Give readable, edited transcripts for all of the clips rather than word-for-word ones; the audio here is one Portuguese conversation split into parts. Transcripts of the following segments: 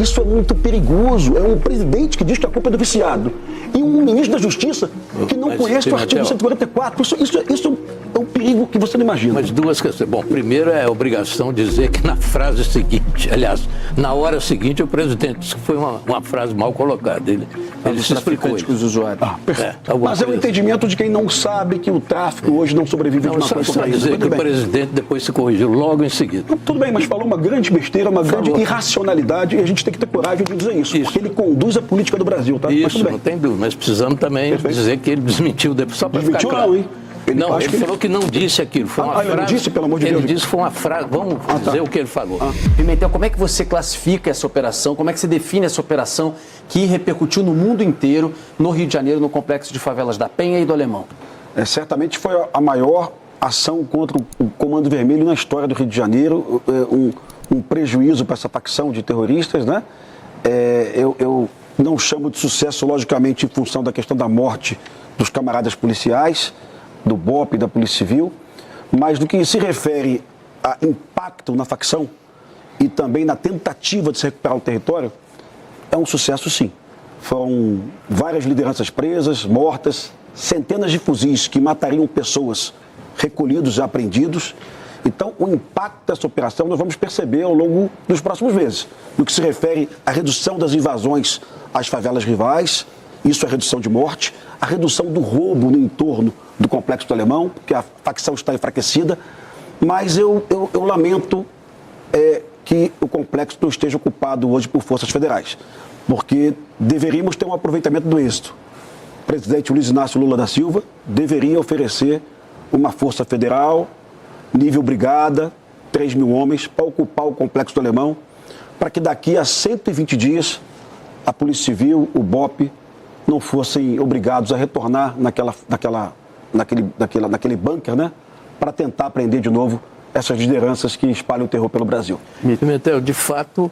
Isso é muito perigoso. É um presidente que diz que a culpa é do viciado. E um ministro da Justiça que não conhece o artigo 144. Isso é um perigo que você não imagina. Mas duas questões. Bom, primeiro é a obrigação de dizer que na frase seguinte, aliás, na hora seguinte, o presidente disse que foi uma frase mal colocada. Ele se explicou. Os usuários. Mas é o entendimento de quem não sabe que o tráfico hoje não sobrevive de uma coisa para dizer que o presidente depois se corrigiu logo em seguida. Tudo bem, mas falou uma grande besteira, uma grande irracionalidade, e a gente tem que ter coragem de dizer isso. Porque ele conduz a política do Brasil, tá? Isso, não tem dúvida, mas precisamos também dizer que ele desmentiu depois, só para ficar claro. Não, hein? Ele falou que não disse aquilo. Foi uma frase. Ele não disse, pelo amor de Deus. Ele disse que foi uma frase. Vamos dizer o que ele falou. Pimentel, como é que você classifica essa operação? Como é que você define essa operação que repercutiu no mundo inteiro, no Rio de Janeiro, no complexo de favelas da Penha e do Alemão? Certamente foi a maior ação contra o Comando Vermelho na história do Rio de Janeiro. Um prejuízo para essa facção de terroristas, né? Eu não chamo de sucesso, logicamente, em função da questão da morte dos camaradas policiais, do BOP e da Polícia Civil, mas no que se refere a impacto na facção e também na tentativa de se recuperar o território, é um sucesso sim. Foram várias lideranças presas, mortas, centenas de fuzis que matariam pessoas recolhidos e apreendidos. Então, o impacto dessa operação nós vamos perceber ao longo dos próximos meses. No que se refere à redução das invasões às favelas rivais, isso é redução de morte, a redução do roubo no entorno do Complexo do Alemão, porque a facção está enfraquecida, mas eu lamento que o complexo não esteja ocupado hoje por forças federais, porque deveríamos ter um aproveitamento do êxito. O presidente Luiz Inácio Lula da Silva deveria oferecer uma força federal, nível brigada, 3.000 homens, para ocupar o Complexo do Alemão, para que daqui a 120 dias a Polícia Civil, o BOP, não fossem obrigados a retornar naquele bunker, né, para tentar prender de novo essas lideranças que espalham o terror pelo Brasil. Pimentel, de fato,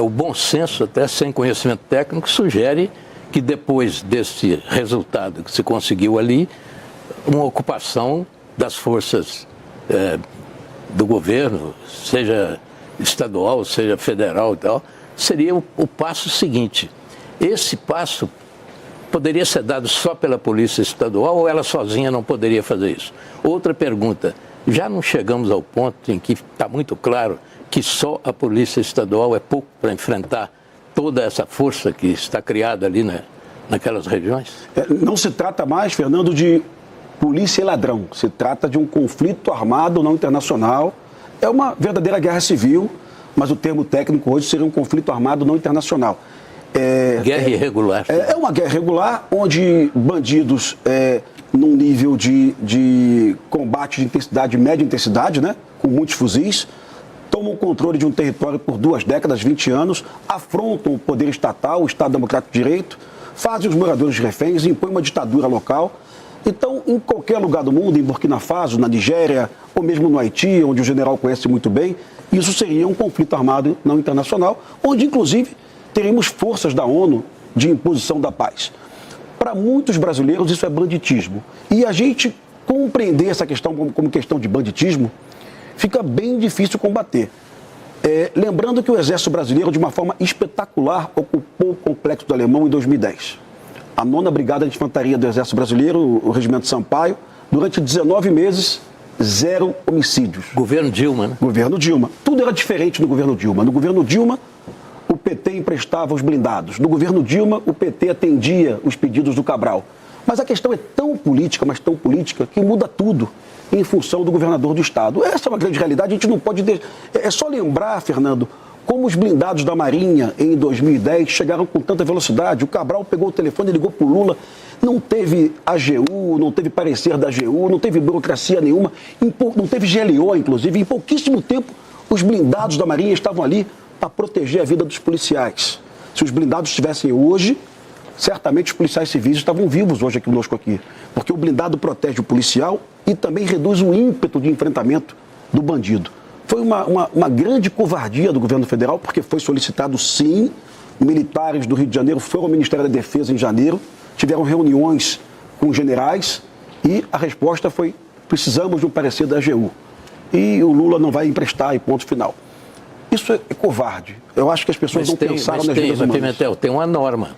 o bom senso, até sem conhecimento técnico, sugere que depois desse resultado que se conseguiu ali, uma ocupação das forças do governo, seja estadual, seja federal e tal, seria o passo seguinte. Esse passo poderia ser dado só pela Polícia Estadual ou ela sozinha não poderia fazer isso? Outra pergunta, já não chegamos ao ponto em que está muito claro que só a Polícia Estadual é pouco para enfrentar toda essa força que está criada ali naquelas regiões? Não se trata mais, Fernando, de polícia e ladrão. Se trata de um conflito armado não internacional. É uma verdadeira guerra civil, mas o termo técnico hoje seria um conflito armado não internacional. Guerra irregular. É uma guerra irregular, onde bandidos, num nível de combate de intensidade, média intensidade, né, com muitos fuzis, tomam o controle de um território por 2 décadas, 20 anos, afrontam o poder estatal, o Estado Democrático de Direito, fazem os moradores reféns, impõem uma ditadura local. Então, em qualquer lugar do mundo, em Burkina Faso, na Nigéria, ou mesmo no Haiti, onde o general conhece muito bem, isso seria um conflito armado não internacional, onde, inclusive, teremos forças da ONU de imposição da paz. Para muitos brasileiros, isso é banditismo. E a gente compreender essa questão como questão de banditismo, fica bem difícil combater. Lembrando que o Exército Brasileiro, de uma forma espetacular, ocupou o Complexo do Alemão em 2010. A 9ª Brigada de Infantaria do Exército Brasileiro, o Regimento Sampaio, durante 19 meses, 0 homicídios. Governo Dilma, né? Governo Dilma. Tudo era diferente no governo Dilma. No governo Dilma, o PT emprestava os blindados. No governo Dilma, o PT atendia os pedidos do Cabral. Mas a questão é tão política, mas tão política, que muda tudo em função do governador do Estado. Essa é uma grande realidade, a gente não pode... É só lembrar, Fernando, como os blindados da Marinha, em 2010, chegaram com tanta velocidade. O Cabral pegou o telefone e ligou para o Lula. Não teve AGU, não teve parecer da AGU, não teve burocracia nenhuma, não teve GLO, inclusive. Em pouquíssimo tempo, os blindados da Marinha estavam ali para proteger a vida dos policiais. Se os blindados estivessem hoje, certamente os policiais civis estavam vivos hoje conosco aqui. Porque o blindado protege o policial e também reduz o ímpeto de enfrentamento do bandido. Foi uma grande covardia do governo federal, porque foi solicitado, sim, militares do Rio de Janeiro foram ao Ministério da Defesa em janeiro, tiveram reuniões com generais e a resposta foi: precisamos de um parecer da AGU. E o Lula não vai emprestar, e ponto final. Isso é covarde. Eu acho que as pessoas não pensaram nas vidas humanas. Pimentel, tem uma norma.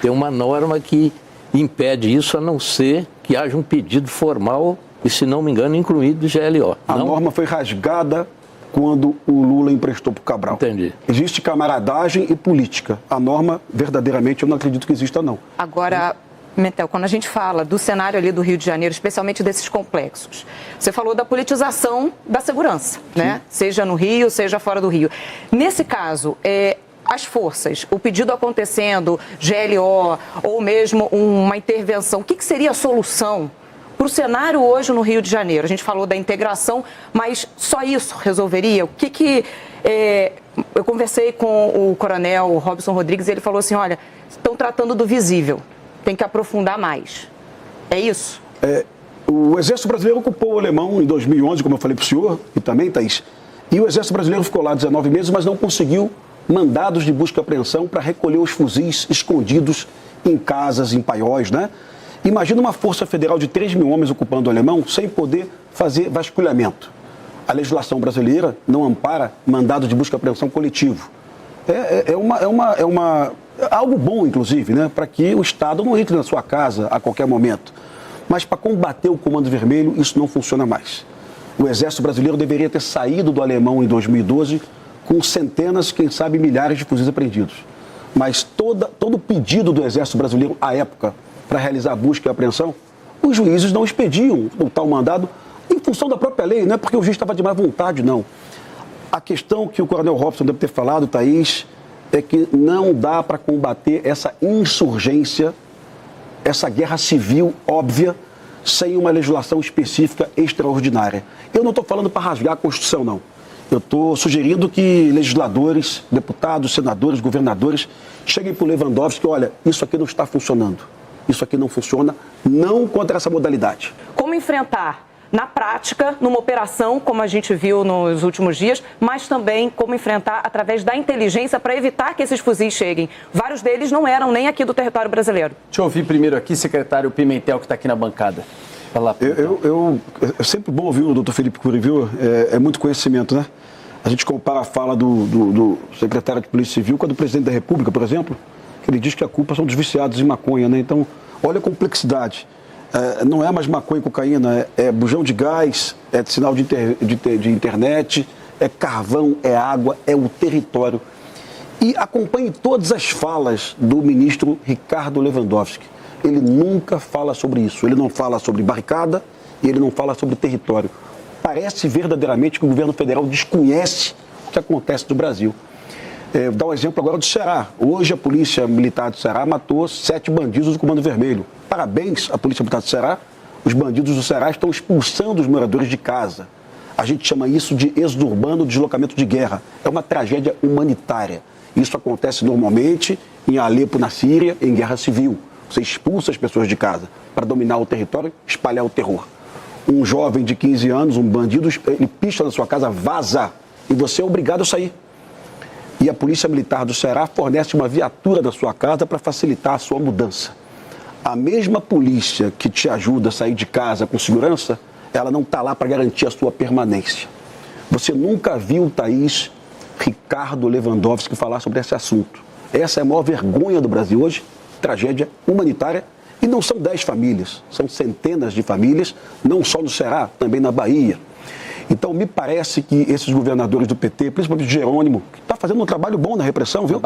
Tem uma norma que impede isso, a não ser que haja um pedido formal e, se não me engano, incluído GLO. A norma foi rasgada quando o Lula emprestou para o Cabral. Entendi. Existe camaradagem e política. A norma, verdadeiramente, eu não acredito que exista, não. Agora, Pimentel, quando a gente fala do cenário ali do Rio de Janeiro, especialmente desses complexos, você falou da politização da segurança, né? Seja no Rio, seja fora do Rio. Nesse caso, as forças, o pedido acontecendo, GLO, ou mesmo uma intervenção, o que seria a solução para o cenário hoje no Rio de Janeiro? A gente falou da integração, mas só isso resolveria? Eu conversei com o coronel Robson Rodrigues e ele falou assim, olha, estão tratando do visível, tem que aprofundar mais. É isso? O Exército Brasileiro ocupou o Alemão em 2011, como eu falei para o senhor, e também, Thaís, e o Exército Brasileiro ficou lá 19 meses, mas não conseguiu mandados de busca e apreensão para recolher os fuzis escondidos em casas, em paióis, né? Imagina uma força federal de 3 mil homens ocupando o Alemão sem poder fazer vasculhamento. A legislação brasileira não ampara mandado de busca e apreensão coletivo. É algo bom, inclusive, né? Para que o Estado não entre na sua casa a qualquer momento. Mas para combater o Comando Vermelho, isso não funciona mais. O Exército Brasileiro deveria ter saído do Alemão em 2012 com centenas, quem sabe milhares de fuzis apreendidos. Mas todo pedido do Exército Brasileiro à época para realizar a busca e a apreensão, os juízes não expediam o tal mandado em função da própria lei, não é porque o juiz estava de má vontade, não. A questão que o coronel Robson deve ter falado, Thaís, é que não dá para combater essa insurgência, essa guerra civil óbvia, sem uma legislação específica extraordinária. Eu não estou falando para rasgar a Constituição, não. Eu estou sugerindo que legisladores, deputados, senadores, governadores, cheguem para o Lewandowski e olha, isso aqui não está funcionando. Isso aqui não funciona, não contra essa modalidade. Como enfrentar na prática, numa operação, como a gente viu nos últimos dias, mas também como enfrentar através da inteligência para evitar que esses fuzis cheguem. Vários deles não eram nem aqui do território brasileiro. Deixa eu ouvir primeiro aqui, secretário Pimentel, que está aqui na bancada. Vai lá, é sempre bom ouvir o doutor Felipe Cury, viu? É muito conhecimento, né? A gente compara a fala do secretário de Polícia Civil com a do presidente da República, por exemplo, que ele diz que a culpa são dos viciados em maconha, né? Então, olha a complexidade. Não é mais maconha e cocaína, é bujão de gás, é sinal de internet, é carvão, é água, é o território. E acompanhe todas as falas do ministro Ricardo Lewandowski. Ele nunca fala sobre isso. Ele não fala sobre barricada e ele não fala sobre território. Parece verdadeiramente que o governo federal desconhece o que acontece no Brasil. Vou dar um exemplo agora do Ceará. Hoje a Polícia Militar do Ceará matou 7 bandidos do Comando Vermelho. Parabéns à Polícia Militar do Ceará. Os bandidos do Ceará estão expulsando os moradores de casa. A gente chama isso de êxodo urbano, deslocamento de guerra. É uma tragédia humanitária. Isso acontece normalmente em Alepo, na Síria, em guerra civil. Você expulsa as pessoas de casa para dominar o território, espalhar o terror. Um jovem de 15 anos, um bandido, ele picha na sua casa, vaza, e você é obrigado a sair. E a Polícia Militar do Ceará fornece uma viatura na sua casa para facilitar a sua mudança. A mesma polícia que te ajuda a sair de casa com segurança, ela não está lá para garantir a sua permanência. Você nunca viu, Thaís, Ricardo Lewandowski falar sobre esse assunto. Essa é a maior vergonha do Brasil hoje, tragédia humanitária. E não são 10 famílias, são centenas de famílias, não só no Ceará, também na Bahia. Então, me parece que esses governadores do PT, principalmente Jerônimo, que está fazendo um trabalho bom na repressão, viu?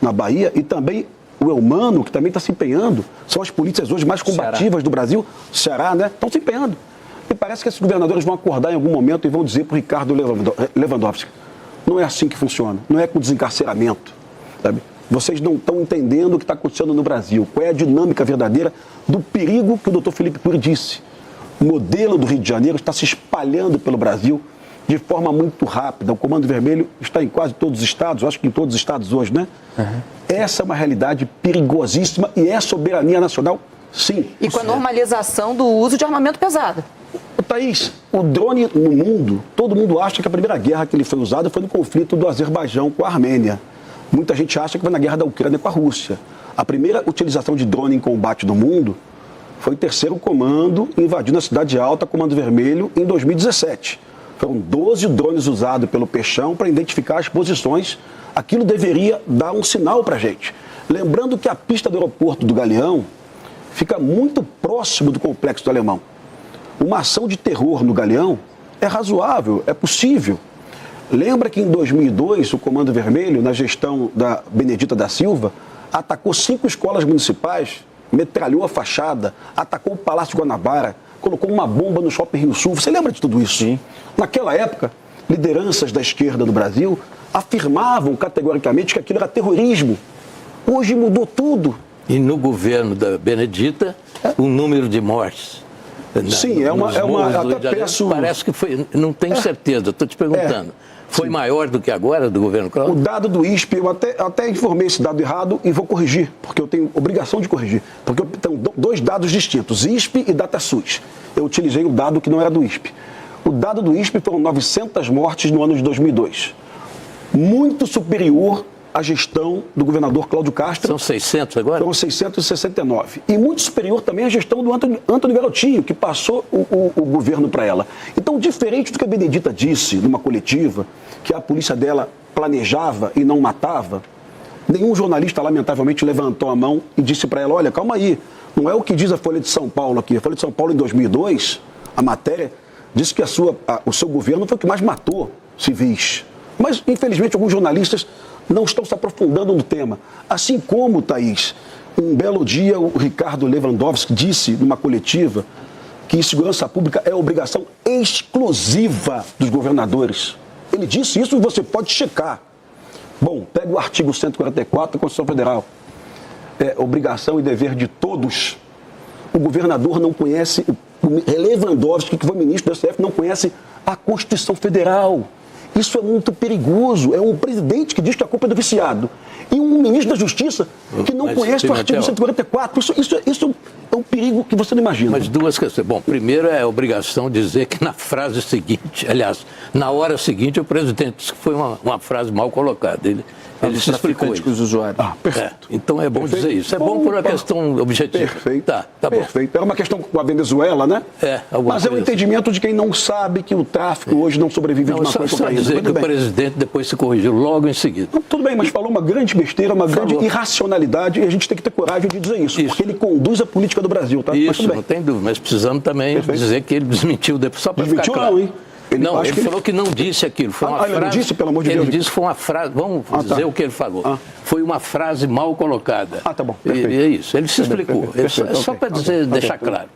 Na Bahia, e também o Eumano, que também está se empenhando, são as polícias hoje mais combativas do Brasil, Ceará, né? Estão se empenhando. Me parece que esses governadores vão acordar em algum momento e vão dizer para o Ricardo Lewandowski, não é assim que funciona, não é com desencarceramento, sabe? Vocês não estão entendendo o que está acontecendo no Brasil. Qual é a dinâmica verdadeira do perigo que o doutor Felipe Cury disse. O modelo do Rio de Janeiro está se espalhando pelo Brasil de forma muito rápida. O Comando Vermelho está em quase todos os estados, acho que em todos os estados hoje, né? Essa é uma realidade perigosíssima e é soberania nacional, sim. E com a normalização do uso de armamento pesado. Thaís, o drone no mundo, todo mundo acha que a primeira guerra que ele foi usado foi no conflito do Azerbaijão com a Armênia. Muita gente acha que foi na guerra da Ucrânia com a Rússia. A primeira utilização de drone em combate no mundo foi o 3º Comando invadindo a Cidade Alta, Comando Vermelho, em 2017. Foram 12 drones usados pelo Peixão para identificar as posições. Aquilo deveria dar um sinal para a gente. Lembrando que a pista do aeroporto do Galeão fica muito próximo do Complexo do Alemão. Uma ação de terror no Galeão é razoável, é possível. Lembra que em 2002 o Comando Vermelho, na gestão da Benedita da Silva, atacou 5 escolas municipais, metralhou a fachada, atacou o Palácio Guanabara, colocou uma bomba no Shopping Rio Sul. Você lembra de tudo isso? Sim. Naquela época, lideranças da esquerda do Brasil afirmavam categoricamente que aquilo era terrorismo. Hoje mudou tudo. E no governo da Benedita, o número de mortes. Sim, até peço... Parece que foi, não tenho certeza, estou te perguntando. Foi maior do que agora, do governo Cláudio? O dado do ISP, eu até informei esse dado errado e vou corrigir, porque eu tenho obrigação de corrigir. Porque eu tenho 2 dados distintos, ISP e DataSUS. Eu utilizei o dado que não era do ISP. O dado do ISP foram 900 mortes no ano de 2002. Muito superior à gestão do governador Cláudio Castro. São 600 agora? Foram 669. E muito superior também à gestão do Antônio Garotinho, que passou o governo para ela. Então, diferente do que a Benedita disse numa coletiva, que a polícia dela planejava e não matava, nenhum jornalista, lamentavelmente, levantou a mão e disse para ela, olha, calma aí, não é o que diz a Folha de São Paulo aqui. A Folha de São Paulo, em 2002, a matéria, disse que o seu governo foi o que mais matou civis. Mas, infelizmente, alguns jornalistas não estão se aprofundando no tema. Assim como, Thaís, um belo dia o Ricardo Lewandowski disse numa coletiva que segurança pública é obrigação exclusiva dos governadores. Ele disse isso e você pode checar. Bom, pega o artigo 144 da Constituição Federal. É obrigação e dever de todos. O governador não conhece, o Lewandowski, que foi ministro do STF, não conhece a Constituição Federal. Isso é muito perigoso. É um presidente que diz que a culpa é do viciado. E um ministro da Justiça que não conhece o artigo 144. Isso é um perigo que você não imagina. Mas 2 questões. Bom, primeiro é a obrigação de dizer que na frase seguinte, aliás, na hora seguinte, o presidente disse que foi uma frase mal colocada. Ele se explicou com os usuários. Perfeito. Então é bom dizer isso. É bom por uma questão objetiva. Perfeito. Tá bom. Perfeito. Era uma questão com a Venezuela, né? Mas é o entendimento de quem não sabe que o tráfico hoje não sobrevive de maconha e cocaína. Dizer que o presidente depois se corrigiu logo em seguida. Não, tudo bem, mas falou uma grande besteira, uma grande irracionalidade e a gente tem que ter coragem de dizer isso. Porque ele conduz a política do Brasil, tá? Isso, não tem dúvida. Mas precisamos também dizer que ele desmentiu depois, só para ficar claro. Não, hein? Ele falou que não disse aquilo. Foi uma frase, ele não disse, pelo amor de Deus? Ele disse que foi uma frase, vamos dizer o que ele falou. Foi uma frase mal colocada. Tá bom, perfeito. E é isso, ele se explicou. Perfeito. Só para dizer, deixar claro.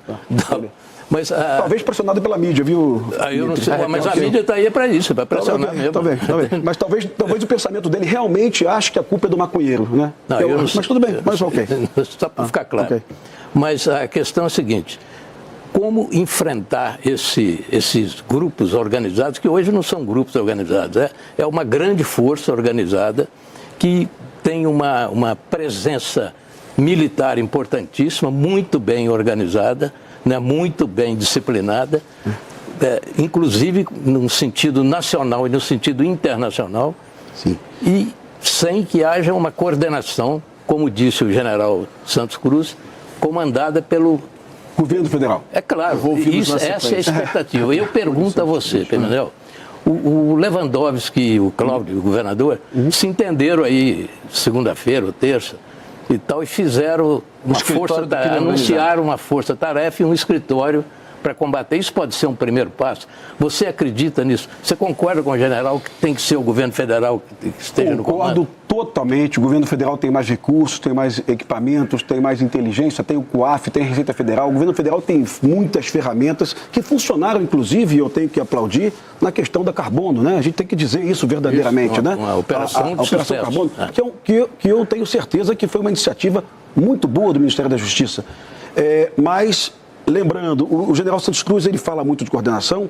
Mas, talvez pressionado pela mídia, viu? Eu não sei, mas a mídia está aí para isso, para pressionar mesmo. Talvez. Mas talvez o pensamento dele realmente ache que a culpa é do maconheiro, né? Mas tudo bem, mas ok. Só para ficar claro. Mas a questão é a seguinte: como enfrentar esses grupos organizados, que hoje não são grupos organizados, é uma grande força organizada que tem uma presença militar importantíssima, muito bem organizada, né, muito bem disciplinada, inclusive no sentido nacional e no sentido internacional. Sim. E sem que haja uma coordenação, como disse o general Santos Cruz, comandada pelo governo federal. É claro, essa é a expectativa. Eu pergunto a você, Pimentel, o Lewandowski e o Cláudio, o governador, se entenderam aí segunda-feira ou terça e tal, e fizeram anunciaram uma força-tarefa e um escritório para combater. Isso pode ser um primeiro passo. Você acredita nisso? Você concorda com o general que tem que ser o governo federal que esteja no comando? Concordo totalmente. O governo federal tem mais recursos, tem mais equipamentos, tem mais inteligência, tem o COAF, tem a Receita Federal. O governo federal tem muitas ferramentas que funcionaram, inclusive, e eu tenho que aplaudir, na questão da carbono, né? A gente tem que dizer isso verdadeiramente, né? Uma operação de Operação sucesso. Carbono, que eu tenho certeza que foi uma iniciativa muito boa do Ministério da Justiça. Mas, lembrando, o general Santos Cruz, ele fala muito de coordenação,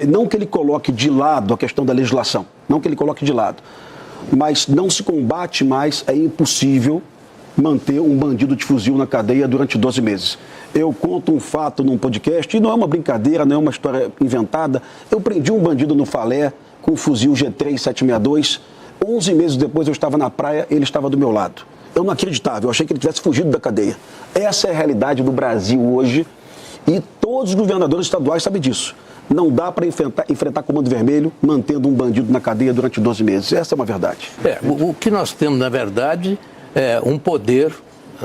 não que ele coloque de lado a questão da legislação, não que ele coloque de lado, mas não se combate mais, é impossível manter um bandido de fuzil na cadeia durante 12 meses. Eu conto um fato num podcast, e não é uma brincadeira, não é uma história inventada. Eu prendi um bandido no Falé com um fuzil G3 762. 11 meses depois eu estava na praia, ele estava do meu lado. Eu não acreditava, eu achei que ele tivesse fugido da cadeia. Essa é a realidade do Brasil hoje e todos os governadores estaduais sabem disso. Não dá para enfrentar Comando Vermelho mantendo um bandido na cadeia durante 12 meses. Essa é uma verdade. O que nós temos, na verdade, é um poder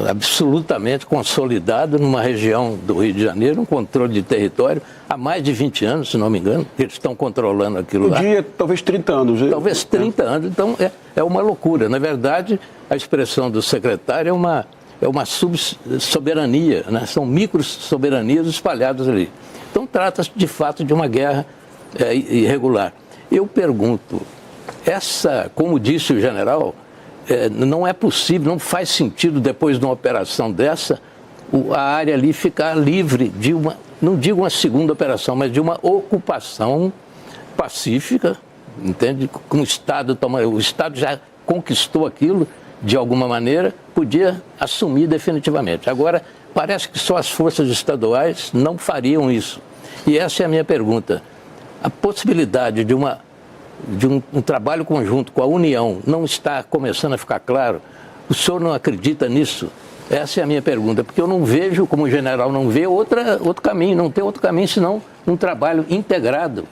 absolutamente consolidado numa região do Rio de Janeiro, um controle de território há mais de 20 anos, se não me engano, que eles estão controlando aquilo lá. Dia, talvez 30 anos. Talvez 30 anos, então é uma loucura. Na verdade, a expressão do secretário é uma subsoberania, né? São micro-soberanias espalhadas ali. Então trata-se de fato de uma guerra irregular. Eu pergunto, como disse o general, não é possível, não faz sentido depois de uma operação dessa, a área ali ficar livre de uma, não digo uma segunda operação, mas de uma ocupação pacífica, entende? Com o Estado já conquistou aquilo de alguma maneira, podia assumir definitivamente. Agora, parece que só as forças estaduais não fariam isso. E essa é a minha pergunta. A possibilidade de um trabalho conjunto com a União não está começando a ficar claro? O senhor não acredita nisso? Essa é a minha pergunta, porque eu não vejo, como o general não vê, outro caminho, não tem outro caminho senão um trabalho integrado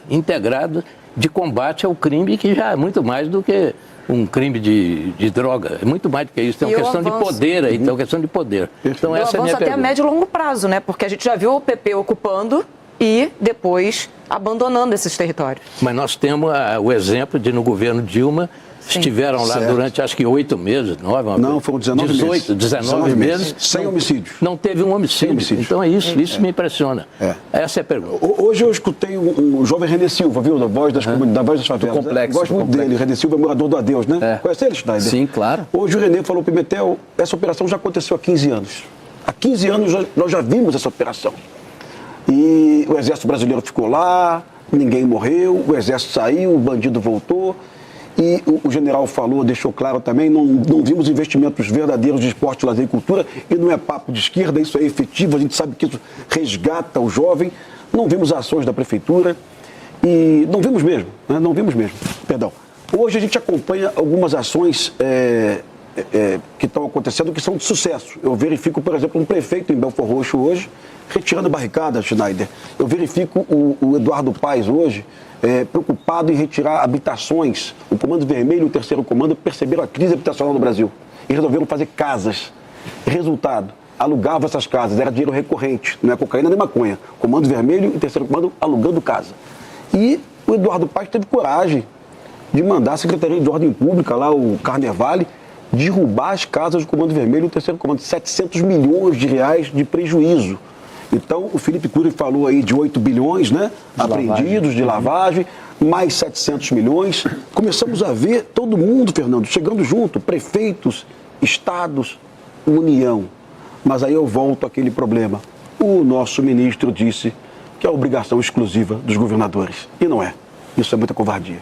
de combate ao crime, que já é muito mais do que um crime de droga, é muito mais do que isso, tem uma questão de poder aí, tem uma questão de poder. Então essa é a minha pergunta. Até a médio e longo prazo, né? Porque a gente já viu o PP ocupando e depois abandonando esses territórios. Mas nós temos o exemplo de, no governo Dilma, estiveram lá durante, acho que 8 meses, 9, não, foram 19 meses. Sem homicídios. Não teve um homicídio. Então é isso, isso me impressiona. Essa é a pergunta. Hoje eu escutei um jovem René Silva, viu? Da Voz das Comunidades, da Voz das Favelas. Do complexo. Gosto muito dele. René Silva é morador do Adeus, né? Conhece ele, Schneider? Sim, claro. Hoje o René falou, Pimentel, essa operação já aconteceu há 15 anos. Há 15 anos nós já vimos essa operação. E o Exército Brasileiro ficou lá, ninguém morreu, o Exército saiu, o bandido voltou. E o general falou, deixou claro também, não vimos investimentos verdadeiros de esporte, lazer e cultura, e não é papo de esquerda, isso é efetivo, a gente sabe que isso resgata o jovem. Não vimos ações da prefeitura e não vimos mesmo, né? Não vimos mesmo, perdão. Hoje a gente acompanha algumas ações que estão acontecendo que são de sucesso. Eu verifico, por exemplo, um prefeito em Belford Roxo hoje, retirando barricadas, Schneider. Eu verifico o Eduardo Paes hoje, preocupado em retirar habitações. O Comando Vermelho e o Terceiro Comando perceberam a crise habitacional no Brasil e resolveram fazer casas. Resultado, alugavam essas casas, era dinheiro recorrente, não é cocaína nem maconha. Comando Vermelho e Terceiro Comando alugando casa. E o Eduardo Paes teve coragem de mandar a Secretaria de Ordem Pública, lá o Carnevale, derrubar as casas do Comando Vermelho e o Terceiro Comando. 700 milhões de reais de prejuízo. Então, o Felipe Cury falou aí de 8 bilhões, né? Apreendidos de lavagem, mais 700 milhões. Começamos a ver todo mundo, Fernando, chegando junto, prefeitos, estados, União. Mas aí eu volto àquele problema. O nosso ministro disse que é obrigação exclusiva dos governadores. E não é. Isso é muita covardia.